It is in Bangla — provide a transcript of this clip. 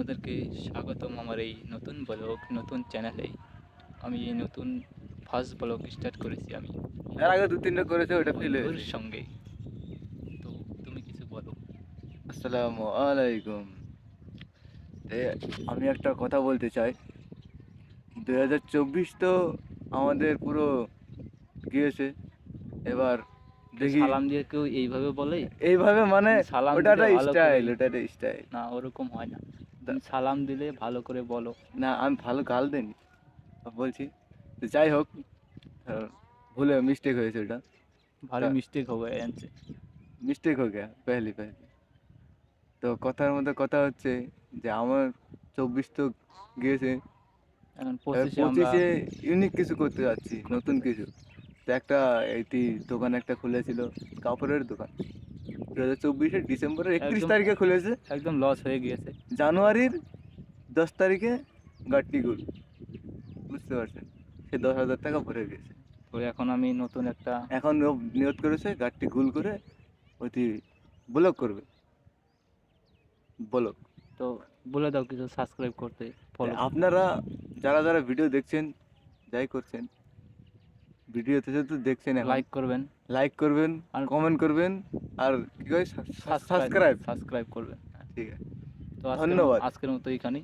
আপনাদেরকে স্বাগতম আমার এই নতুন ব্লগ, নতুন চ্যানেলে। আমি এই নতুন ফার্স্ট ব্লগ স্টার্ট করেছি আমি এর আগে 2-3টা করেছে, ওটা ফেল বন্ধুর হয়েছে। সঙ্গে। তো তুমি কিছু বলো। আসসালামু আলাইকুম। এ, আমি একটা কথা বলতে চাই। 2024 তো আমাদের পুরো গিয়েছে। এবার কেউ দেখি সালাম দিয়ে কেউ এইভাবে বলে? এইভাবে, মানে তুমি সালাম ওটা দিলে একটা ভালো করে, স্টাইল, ওটা একটা স্টাইল। না ওরকম হয় না। তুমি সালাম দিলে ভালো করে বলো। না, আমি ভালো গাল দেনি, বলছি। তো যাই হোক, ভুলে মিস্টেক হয়েছে ওটা। ভারী মিস্টেক হবে আনছে। মিস্টেক হয়ে গেয়া পেহলি পেহলি। তো কথার মধ্যে কথা হচ্ছে যে আমার 24 তো গিয়েছে। এখন এবার 25-এ আমরা 25-এ ইউনিক কিছু করতে যাচ্ছি, করতে নতুন চাই। কিছু। তো একটা এইটি দোকান একটা খুলেছিল, কাপড়ের দোকান। 2024-এর ডিসেম্বরের 31 একদম তারিখে খুলেছে। একদম লস হয়ে গিয়েছে। জানুয়ারির 10 তারিখে গাট্টি গুল, বুঝতে পারছেন? সে 10,000 টাকা ভরে গেছে। তো এখন আমি নতুন একটা এখন ও নিয়ত করেছে গাট্টি গুল করে ওইটি ব্লক করবে, ব্লক। তো বলে দাও কিছু সাবস্ক্রাইব করতে, ফলো করতে। আপনারা যারা যারা ভিডিও দেখছেন, যাই করছেন, ভিডিওতে যেহেতু দেখছেন এখন, লাইক করবেন লাইক করবেন, আর কমেন্ট করবেন, আর কি কয়, সাবস্ক্রাইব সাবস্ক্রাইব। সাবস্ক্রাইব করবেন। হ্যাঁ। ঠিক আছে, তো ধন্যবাদ। আজকের মতো এখানেই।